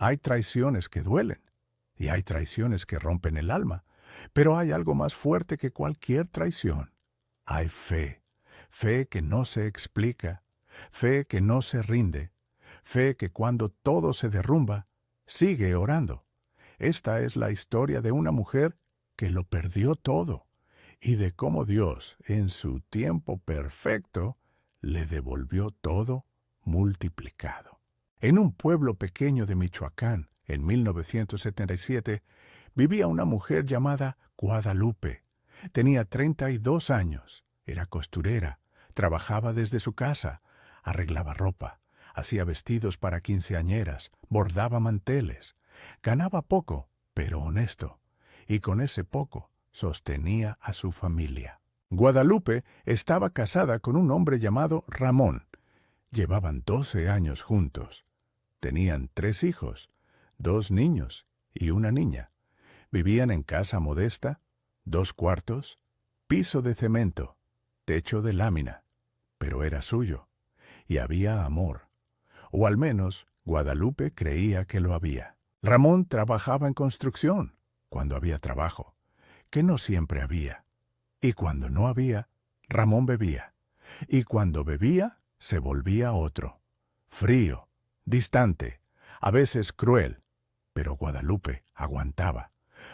Hay traiciones que duelen y hay traiciones que rompen el alma, pero hay algo más fuerte que cualquier traición. Hay fe, fe que no se explica, fe que no se rinde, fe que cuando todo se derrumba, sigue orando. Esta es la historia de una mujer que lo perdió todo y de cómo Dios, en su tiempo perfecto, le devolvió todo multiplicado. En un pueblo pequeño de Michoacán, en 1977, vivía una mujer llamada Guadalupe. Tenía 32 años, era costurera, trabajaba desde su casa, arreglaba ropa, hacía vestidos para quinceañeras, bordaba manteles. Ganaba poco, pero honesto, y con ese poco sostenía a su familia. Guadalupe estaba casada con un hombre llamado Ramón. Llevaban 12 años juntos. Tenían 3 hijos, 2 niños y una niña. Vivían en casa modesta, 2 cuartos, piso de cemento, techo de lámina, pero era suyo, y había amor. O al menos Guadalupe creía que lo había. Ramón trabajaba en construcción, cuando había trabajo, que no siempre había. Y cuando no había, Ramón bebía. Y cuando bebía, se volvía otro. Frío, distante, a veces cruel. Pero Guadalupe aguantaba,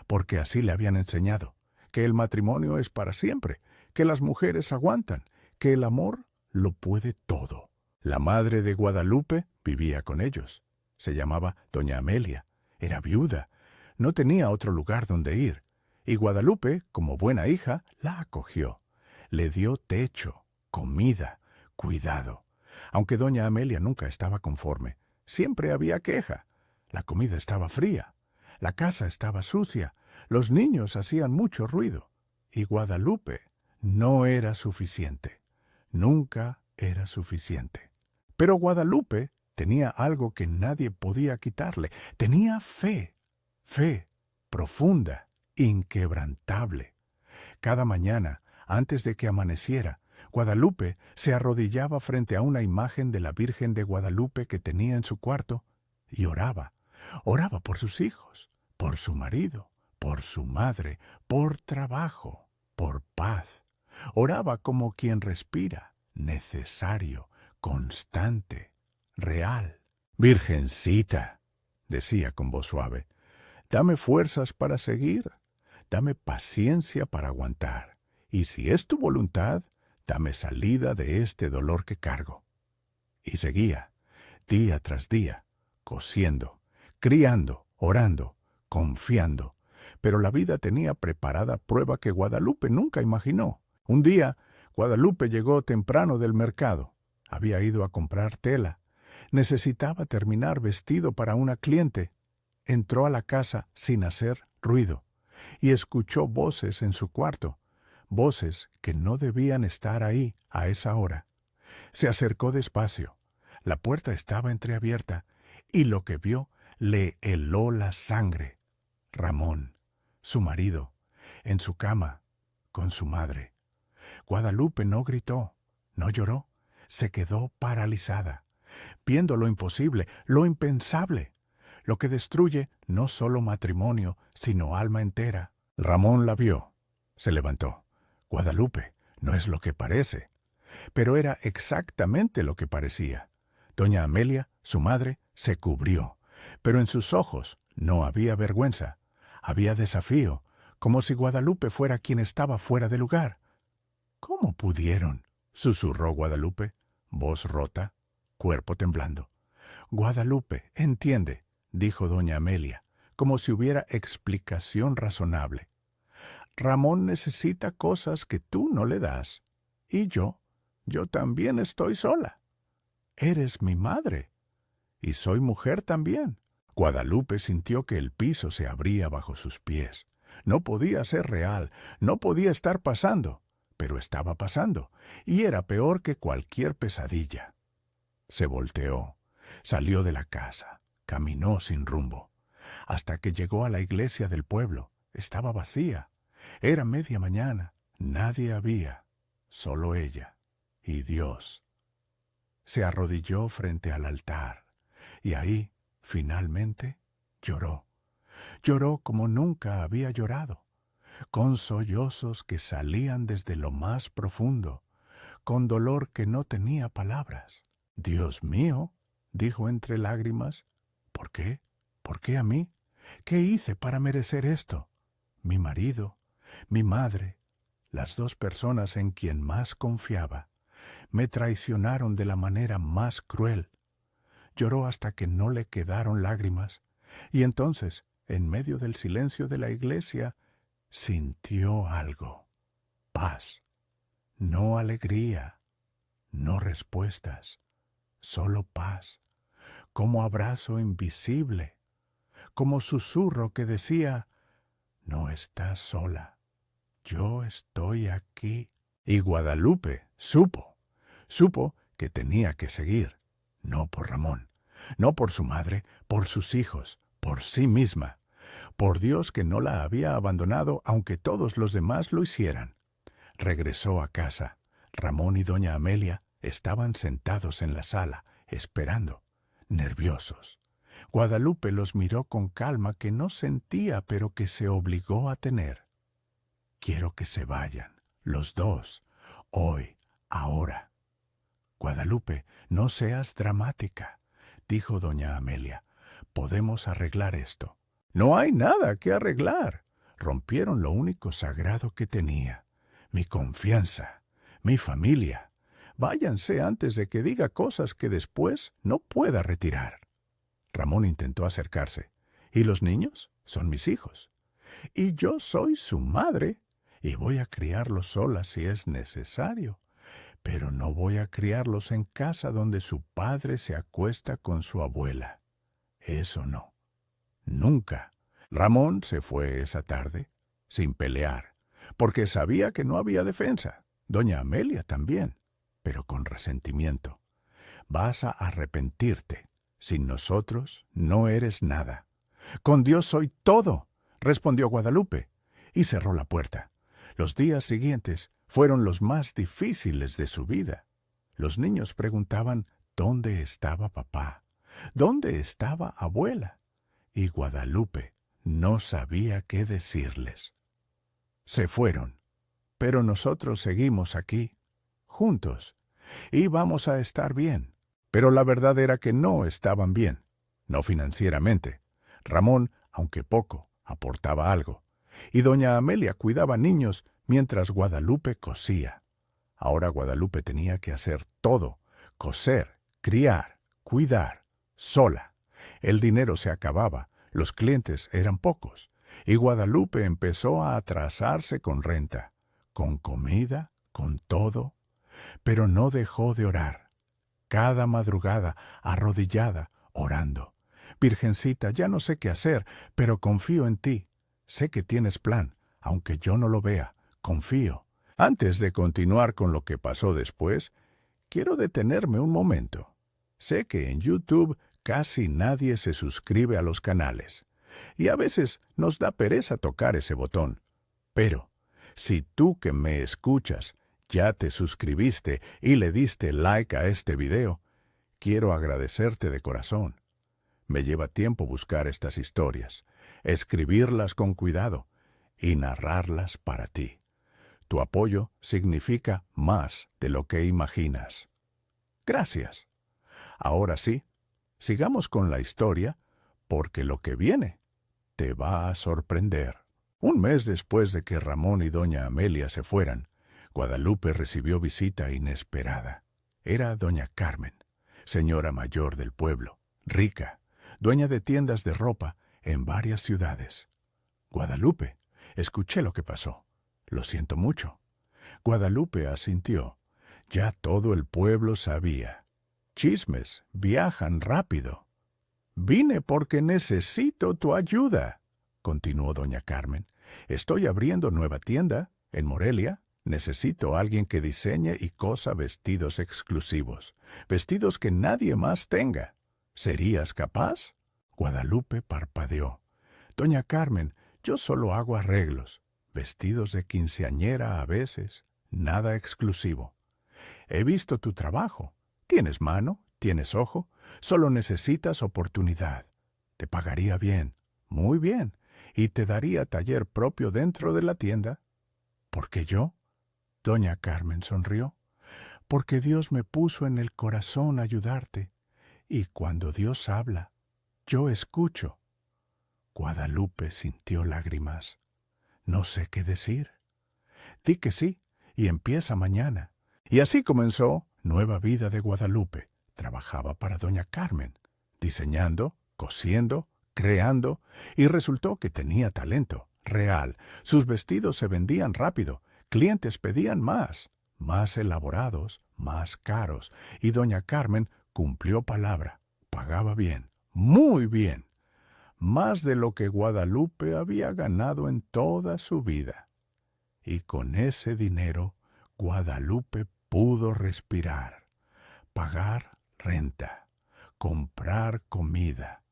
porque así le habían enseñado, que el matrimonio es para siempre, que las mujeres aguantan, que el amor lo puede todo. La madre de Guadalupe vivía con ellos. Se llamaba Doña Amelia. Era viuda. No tenía otro lugar donde ir. Y Guadalupe, como buena hija, la acogió. Le dio techo, comida, cuidado. Aunque doña Amelia nunca estaba conforme, siempre había queja. La comida estaba fría, la casa estaba sucia, los niños hacían mucho ruido. Y Guadalupe no era suficiente. Nunca era suficiente. Pero Guadalupe tenía algo que nadie podía quitarle. Tenía fe. Fe profunda, inquebrantable. Cada mañana, antes de que amaneciera, Guadalupe se arrodillaba frente a una imagen de la Virgen de Guadalupe que tenía en su cuarto y oraba. Oraba por sus hijos, por su marido, por su madre, por trabajo, por paz. Oraba como quien respira, necesario, constante, real. Virgencita, decía con voz suave, dame fuerzas para seguir, dame paciencia para aguantar, y si es tu voluntad, dame salida de este dolor que cargo. Y seguía, día tras día, cosiendo, criando, orando, confiando. Pero la vida tenía preparada prueba que Guadalupe nunca imaginó. Un día, Guadalupe llegó temprano del mercado. Había ido a comprar tela. Necesitaba terminar vestido para una cliente. Entró a la casa sin hacer ruido y escuchó voces en su cuarto, voces que no debían estar ahí a esa hora. Se acercó despacio. La puerta estaba entreabierta y lo que vio le heló la sangre. Ramón, su marido, en su cama, con su madre. Guadalupe no gritó, no lloró, se quedó paralizada, viendo lo imposible, lo impensable, lo que destruye no solo matrimonio, sino alma entera. Ramón la vio, se levantó. Guadalupe, no es lo que parece. Pero era exactamente lo que parecía. Doña Amelia, su madre, se cubrió, pero en sus ojos no había vergüenza, había desafío, como si Guadalupe fuera quien estaba fuera de lugar. ¿Cómo pudieron?, susurró Guadalupe, voz rota, cuerpo temblando. Guadalupe, entiende, dijo doña Amelia, como si hubiera explicación razonable. Ramón necesita cosas que tú no le das. Y yo también estoy sola. Eres mi madre. Y soy mujer también. Guadalupe sintió que el piso se abría bajo sus pies. No podía ser real, no podía estar pasando, pero estaba pasando, y era peor que cualquier pesadilla. Se volteó, salió de la casa, caminó sin rumbo, hasta que llegó a la iglesia del pueblo. Estaba vacía. Era media mañana, nadie había, solo ella y Dios. Se arrodilló frente al altar, y ahí, Finalmente lloró. Lloró como nunca había llorado, con sollozos que salían desde lo más profundo, con dolor que no tenía palabras. «Dios mío», dijo entre lágrimas, «¿por qué? ¿Por qué a mí? ¿Qué hice para merecer esto? Mi marido, mi madre, las dos personas en quien más confiaba, me traicionaron de la manera más cruel». Lloró hasta que no le quedaron lágrimas, y entonces, en medio del silencio de la iglesia, sintió algo. Paz, no alegría, no respuestas, solo paz, como abrazo invisible, como susurro que decía, «No estás sola, yo estoy aquí». Y Guadalupe supo que tenía que seguir, no por Ramón, no por su madre, por sus hijos, por sí misma, por Dios que no la había abandonado aunque todos los demás lo hicieran. Regresó a casa. Ramón y doña Amelia estaban sentados en la sala, esperando, nerviosos. Guadalupe los miró con calma que no sentía pero que se obligó a tener. «Quiero que se vayan, los dos, hoy, ahora». «Guadalupe, no seas dramática», dijo doña Amelia. «Podemos arreglar esto». «No hay nada que arreglar». Rompieron lo único sagrado que tenía, mi confianza, mi familia. Váyanse antes de que diga cosas que después no pueda retirar. Ramón intentó acercarse. «¿Y los niños? Son mis hijos. Y yo soy su madre, y voy a criarlos sola si es necesario. Pero no voy a criarlos en casa donde su padre se acuesta con su abuela. Eso no. Nunca». Ramón se fue esa tarde, sin pelear, porque sabía que no había defensa. Doña Amelia también, pero con resentimiento. «Vas a arrepentirte. Sin nosotros no eres nada». «Con Dios soy todo», respondió Guadalupe, y cerró la puerta. Los días siguientes fueron los más difíciles de su vida. Los niños preguntaban dónde estaba papá, dónde estaba abuela, y Guadalupe no sabía qué decirles. Se fueron, pero nosotros seguimos aquí, juntos, y vamos a estar bien. Pero la verdad era que no estaban bien, no financieramente. Ramón, aunque poco, aportaba algo, y doña Amelia cuidaba niños mientras Guadalupe cosía. Ahora Guadalupe tenía que hacer todo, coser, criar, cuidar, sola. El dinero se acababa, los clientes eran pocos, y Guadalupe empezó a atrasarse con renta, con comida, con todo, pero no dejó de orar. Cada madrugada, arrodillada, orando. «Virgencita, ya no sé qué hacer, pero confío en ti. Sé que tienes plan, aunque yo no lo vea. Confío». Antes de continuar con lo que pasó después, quiero detenerme un momento. Sé que en YouTube casi nadie se suscribe a los canales, y a veces nos da pereza tocar ese botón. Pero, si tú que me escuchas ya te suscribiste y le diste like a este video, quiero agradecerte de corazón. Me lleva tiempo buscar estas historias, escribirlas con cuidado y narrarlas para ti. Tu apoyo significa más de lo que imaginas. Gracias. Ahora sí, sigamos con la historia, porque lo que viene te va a sorprender. Un mes después de que Ramón y doña Amelia se fueran, Guadalupe recibió visita inesperada. Era doña Carmen, señora mayor del pueblo, rica, dueña de tiendas de ropa en varias ciudades. «Guadalupe, escuché lo que pasó. Lo siento mucho». Guadalupe asintió. Ya todo el pueblo sabía. Chismes viajan rápido. «Vine porque necesito tu ayuda», continuó doña Carmen. «Estoy abriendo nueva tienda en Morelia. Necesito a alguien que diseñe y cosa vestidos exclusivos, vestidos que nadie más tenga. ¿Serías capaz?» Guadalupe parpadeó. «Doña Carmen, yo solo hago arreglos, vestidos de quinceañera a veces, nada exclusivo. He visto tu trabajo. Tienes mano, tienes ojo, solo necesitas oportunidad. Te pagaría bien, muy bien, y te daría taller propio dentro de la tienda. ¿Por qué yo? Doña Carmen sonrió. Porque Dios me puso en el corazón ayudarte, y cuando Dios habla, yo escucho. Guadalupe sintió lágrimas. No sé qué decir. Di que sí, y empieza mañana. Y así comenzó Nueva Vida de Guadalupe. Trabajaba para doña Carmen, diseñando, cosiendo, creando, y resultó que tenía talento real. Sus vestidos se vendían rápido, clientes pedían más elaborados, más caros, y doña Carmen cumplió palabra, pagaba bien, muy bien, más de lo que Guadalupe había ganado en toda su vida. Y con ese dinero, Guadalupe pudo respirar, pagar renta, comprar comida,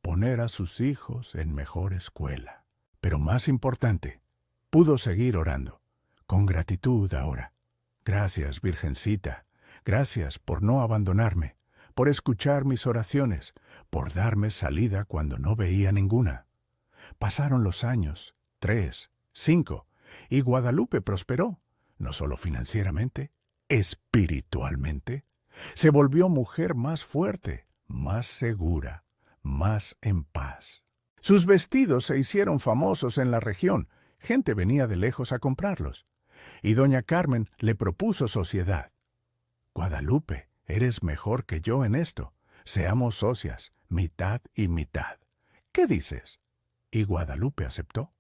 poner a sus hijos en mejor escuela. Pero más importante, pudo seguir orando, con gratitud ahora. Gracias, Virgencita, gracias por no abandonarme, por escuchar mis oraciones, por darme salida cuando no veía ninguna. Pasaron los años, 3, 5, y Guadalupe prosperó, no solo financieramente, espiritualmente. Se volvió mujer más fuerte, más segura, más en paz. Sus vestidos se hicieron famosos en la región, gente venía de lejos a comprarlos. Y doña Carmen le propuso sociedad. Guadalupe, eres mejor que yo en esto. Seamos socias, mitad y mitad. ¿Qué dices? Y Guadalupe aceptó.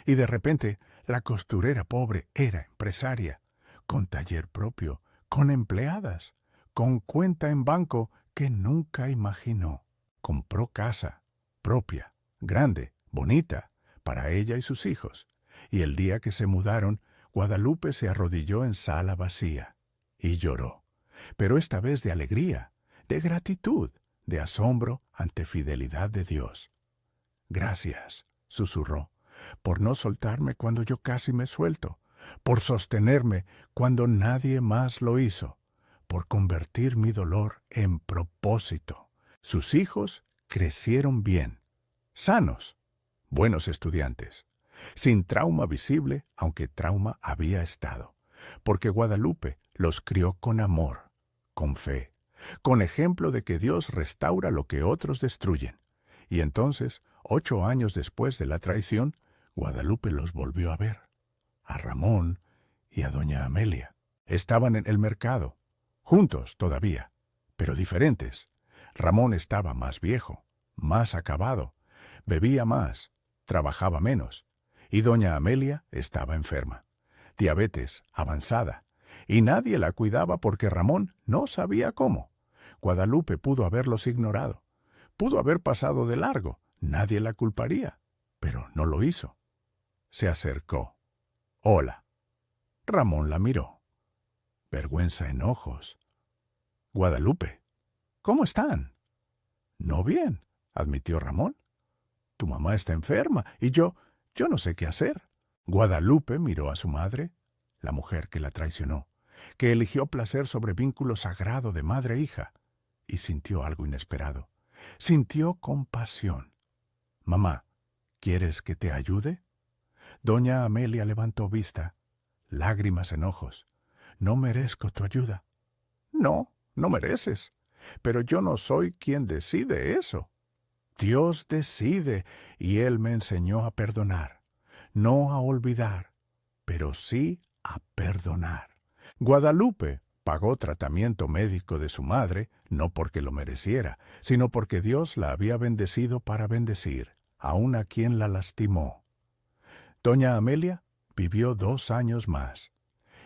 Y de repente, la costurera pobre era empresaria, con taller propio, con empleadas, con cuenta en banco que nunca imaginó. Compró casa, propia, grande, bonita, para ella y sus hijos. Y el día que se mudaron, Guadalupe se arrodilló en sala vacía y lloró, pero esta vez de alegría, de gratitud, de asombro ante fidelidad de Dios. Gracias, susurró, por no soltarme cuando yo casi me suelto, por sostenerme cuando nadie más lo hizo, por convertir mi dolor en propósito. Sus hijos crecieron bien, sanos, buenos estudiantes, sin trauma visible, aunque trauma había estado, porque Guadalupe los crió con amor, con fe, con ejemplo de que Dios restaura lo que otros destruyen. Y entonces, 8 años después de la traición, Guadalupe los volvió a ver, a Ramón y a doña Amelia. Estaban en el mercado, juntos todavía, pero diferentes. Ramón estaba más viejo, más acabado, bebía más, trabajaba menos, y doña Amelia estaba enferma, diabetes avanzada, y nadie la cuidaba porque Ramón no sabía cómo. Guadalupe pudo haberlos ignorado, pudo haber pasado de largo, nadie la culparía, pero no lo hizo. Se acercó. Hola. Ramón la miró. Vergüenza en ojos. Guadalupe, ¿cómo están? No bien, admitió Ramón. Tu mamá está enferma y yo no sé qué hacer. Guadalupe miró a su madre, la mujer que la traicionó, que eligió placer sobre vínculo sagrado de madre e hija, y sintió algo inesperado. Sintió compasión. Mamá, ¿quieres que te ayude? Doña Amelia levantó vista, lágrimas en ojos. No merezco tu ayuda. No, no mereces. Pero yo no soy quien decide eso. Dios decide, y Él me enseñó a perdonar, no a olvidar, pero sí a perdonar. Guadalupe pagó tratamiento médico de su madre, no porque lo mereciera, sino porque Dios la había bendecido para bendecir, aun a quien la lastimó. Doña Amelia vivió 2 años más,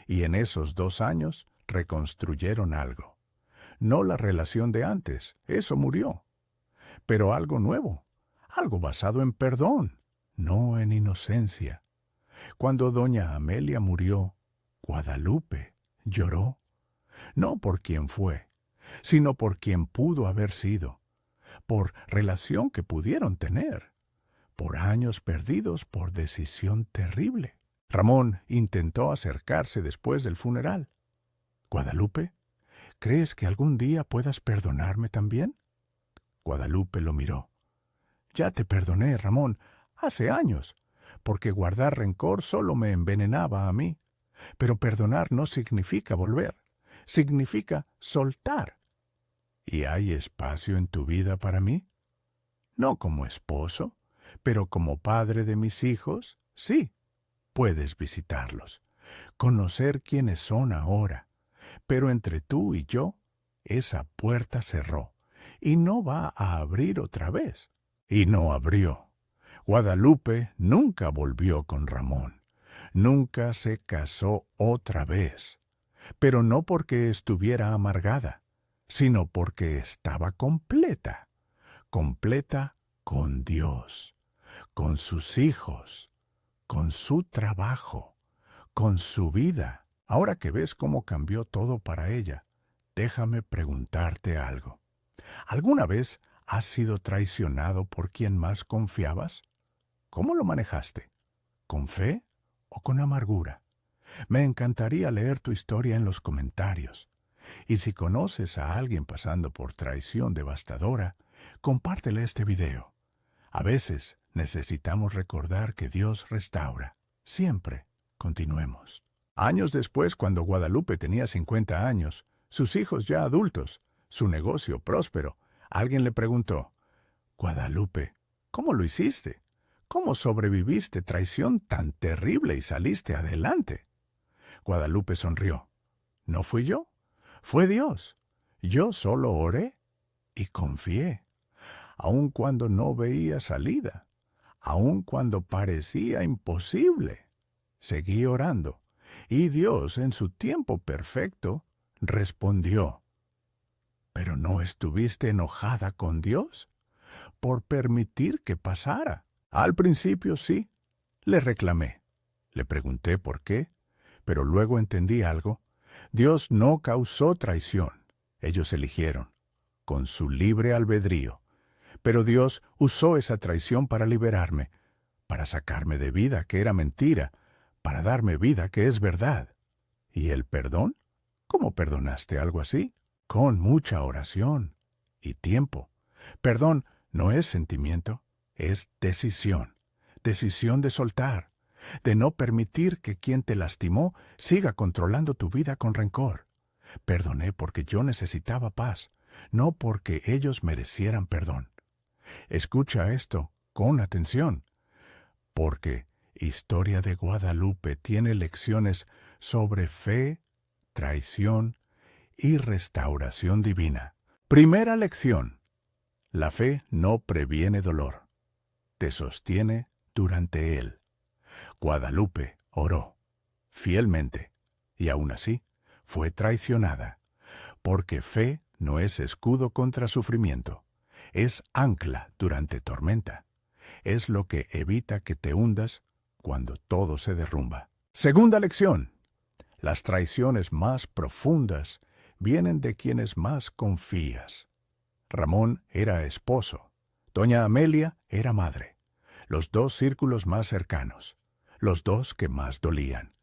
y en esos 2 años reconstruyeron algo. No la relación de antes, eso murió, pero algo nuevo, algo basado en perdón, no en inocencia. Cuando doña Amelia murió, Guadalupe lloró, no por quien fue, sino por quien pudo haber sido, por relación que pudieron tener, por años perdidos por decisión terrible. Ramón intentó acercarse después del funeral. Guadalupe, ¿crees que algún día puedas perdonarme también? Guadalupe lo miró. Ya te perdoné, Ramón, hace años, porque guardar rencor solo me envenenaba a mí. Pero perdonar no significa volver, significa soltar. ¿Y hay espacio en tu vida para mí? No como esposo, pero como padre de mis hijos, sí. Puedes visitarlos, conocer quiénes son ahora, pero entre tú y yo, esa puerta cerró y no va a abrir otra vez. Y no abrió. Guadalupe nunca volvió con Ramón, nunca se casó otra vez, pero no porque estuviera amargada, sino porque estaba completa, completa con Dios, con sus hijos, con su trabajo, con su vida. Ahora que ves cómo cambió todo para ella, déjame preguntarte algo. ¿Alguna vez has sido traicionado por quien más confiabas? ¿Cómo lo manejaste? ¿Con fe o con amargura? Me encantaría leer tu historia en los comentarios. Y si conoces a alguien pasando por traición devastadora, compártele este video. A veces necesitamos recordar que Dios restaura. Siempre. Continuemos. Años después, cuando Guadalupe tenía 50 años, sus hijos ya adultos, su negocio próspero, alguien le preguntó: Guadalupe, ¿cómo lo hiciste? ¿Cómo sobreviviste traición tan terrible y saliste adelante? Guadalupe sonrió. No fui yo, fue Dios. Yo solo oré y confié, aun cuando no veía salida, aun cuando parecía imposible. Seguí orando, y Dios, en su tiempo perfecto, respondió. ¿Pero no estuviste enojada con Dios por permitir que pasara? Al principio sí, le reclamé. Le pregunté por qué, pero luego entendí algo. Dios no causó traición. Ellos eligieron, con su libre albedrío. Pero Dios usó esa traición para liberarme, para sacarme de vida que era mentira, para darme vida que es verdad. ¿Y el perdón? ¿Cómo perdonaste algo así? Con mucha oración y tiempo. Perdón no es sentimiento, es decisión. Decisión de soltar, de no permitir que quien te lastimó siga controlando tu vida con rencor. Perdoné porque yo necesitaba paz, no porque ellos merecieran perdón. Escucha esto con atención, porque Historia de Guadalupe tiene lecciones sobre fe, traición y restauración divina. Primera lección: la fe no previene dolor, te sostiene durante él. Guadalupe oró fielmente y aún así fue traicionada, porque fe no es escudo contra sufrimiento, es ancla durante tormenta, es lo que evita que te hundas cuando todo se derrumba. Segunda lección: las traiciones más profundas vienen de quienes más confías. Ramón era esposo, doña Amelia era madre, los dos círculos más cercanos, los dos que más dolían,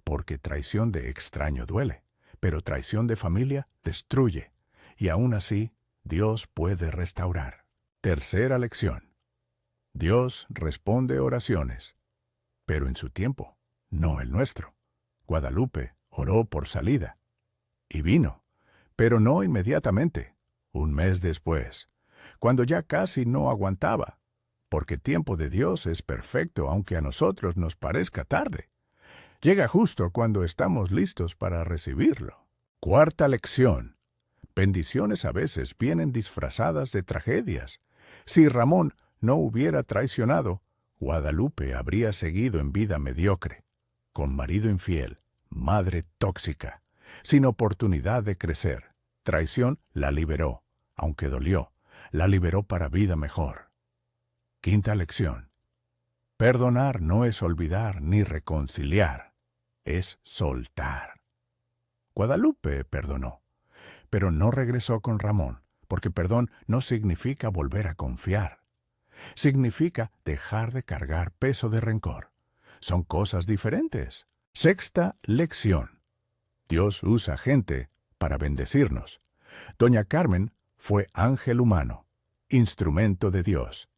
porque traición de extraño duele, pero traición de familia destruye, y aún así Dios puede restaurar. Tercera lección: Dios responde oraciones, pero en su tiempo, no el nuestro. Guadalupe oró por salida, y vino, pero no inmediatamente, un mes después, cuando ya casi no aguantaba, porque tiempo de Dios es perfecto aunque a nosotros nos parezca tarde. Llega justo cuando estamos listos para recibirlo. Cuarta lección: bendiciones a veces vienen disfrazadas de tragedias. Si Ramón no hubiera traicionado, Guadalupe habría seguido en vida mediocre, con marido infiel, madre tóxica, sin oportunidad de crecer. Traición la liberó, aunque dolió, la liberó para vida mejor. Quinta lección: perdonar no es olvidar ni reconciliar, es soltar. Guadalupe perdonó, pero no regresó con Ramón, porque perdón no significa volver a confiar. Significa dejar de cargar peso de rencor. Son cosas diferentes. Sexta lección: Dios usa gente para bendecirnos. Doña Carmen fue ángel humano, instrumento de Dios.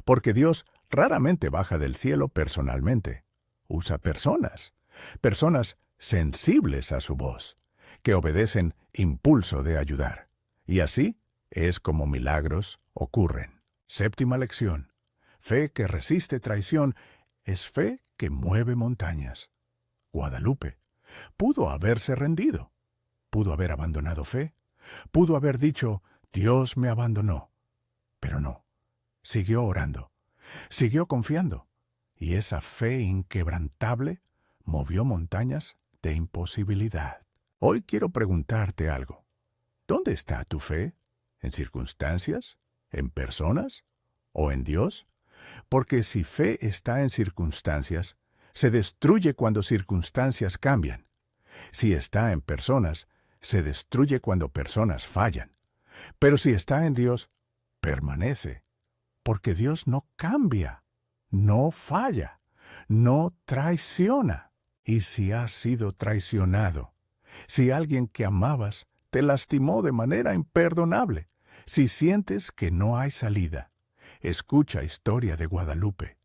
Porque Dios raramente baja del cielo personalmente. Usa personas, personas sensibles a su voz, que obedecen impulso de ayudar. Y así es como milagros ocurren. Séptima lección. Fe que resiste traición es fe que mueve montañas. Guadalupe pudo haberse rendido, pudo haber abandonado fe, pudo haber dicho, Dios me abandonó. Pero no, siguió orando, siguió confiando, y esa fe inquebrantable movió montañas de imposibilidad. Hoy quiero preguntarte algo. ¿Dónde está tu fe? ¿En circunstancias? ¿En personas? ¿O en Dios? Porque si fe está en circunstancias, se destruye cuando circunstancias cambian. Si está en personas, se destruye cuando personas fallan. Pero si está en Dios, permanece. Porque Dios no cambia, no falla, no traiciona. Y si has sido traicionado, si alguien que amabas te lastimó de manera imperdonable, si sientes que no hay salida, escucha historia de Guadalupe,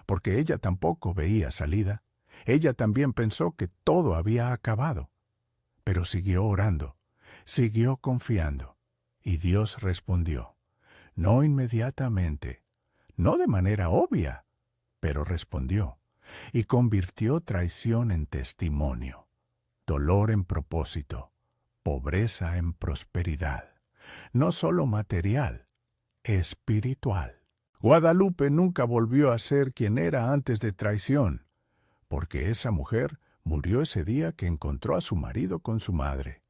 porque ella tampoco veía salida. Ella también pensó que todo había acabado, pero siguió orando, siguió confiando, y Dios respondió, no inmediatamente, no de manera obvia, pero respondió, y convirtió traición en testimonio, dolor en propósito, pobreza en prosperidad, no solo material, espiritual. Guadalupe nunca volvió a ser quien era antes de traición, porque esa mujer murió ese día que encontró a su marido con su madre.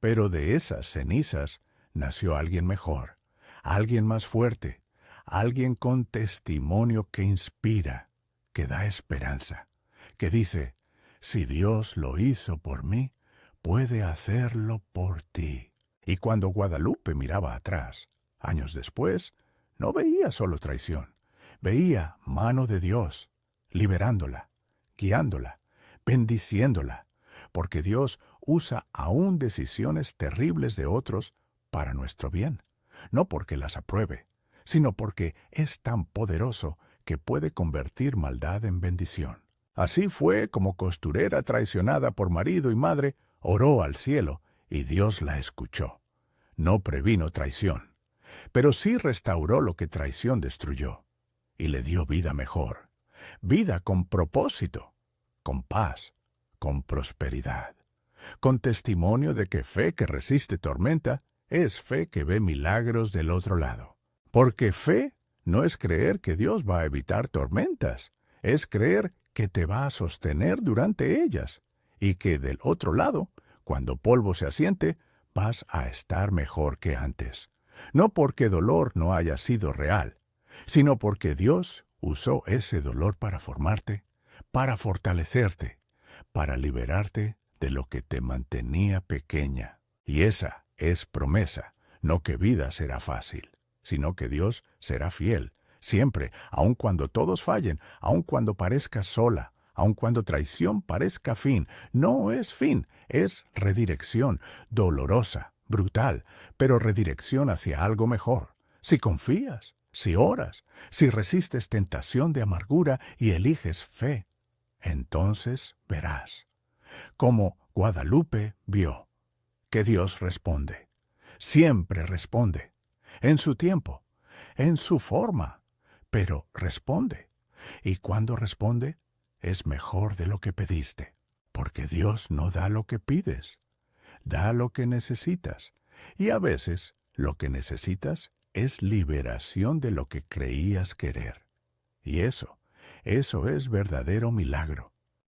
Pero de esas cenizas nació alguien mejor, alguien más fuerte, alguien con testimonio que inspira, que da esperanza, que dice, si Dios lo hizo por mí, puede hacerlo por ti. Y cuando Guadalupe miraba atrás, años después, no veía solo traición, veía mano de Dios, liberándola, guiándola, bendiciéndola, porque Dios usa aún decisiones terribles de otros para nuestro bien, no porque las apruebe, sino porque es tan poderoso que puede convertir maldad en bendición. Así fue como costurera traicionada por marido y madre oró al cielo y Dios la escuchó. No previno traición, pero sí restauró lo que traición destruyó y le dio vida mejor, vida con propósito, con paz, con prosperidad, con testimonio de que fe que resiste tormenta es fe que ve milagros del otro lado. Porque fe no es creer que Dios va a evitar tormentas, es creer que te va a sostener durante ellas y que del otro lado, cuando polvo se asiente, vas a estar mejor que antes. No porque dolor no haya sido real, sino porque Dios usó ese dolor para formarte, para fortalecerte, para liberarte de lo que te mantenía pequeña. Y esa es promesa, no que vida será fácil, sino que Dios será fiel, siempre, aun cuando todos fallen, aun cuando parezca sola, aun cuando traición parezca fin. No es fin, es redirección, dolorosa, brutal, pero redirección hacia algo mejor. Si confías, si oras, si resistes tentación de amargura y eliges fe, entonces verás, como Guadalupe vio, que Dios responde, siempre responde, en su tiempo, en su forma, pero responde. Y cuando responde, es mejor de lo que pediste, porque Dios no da lo que pides, da lo que necesitas, y a veces lo que necesitas es liberación de lo que creías querer. Y eso es verdadero milagro,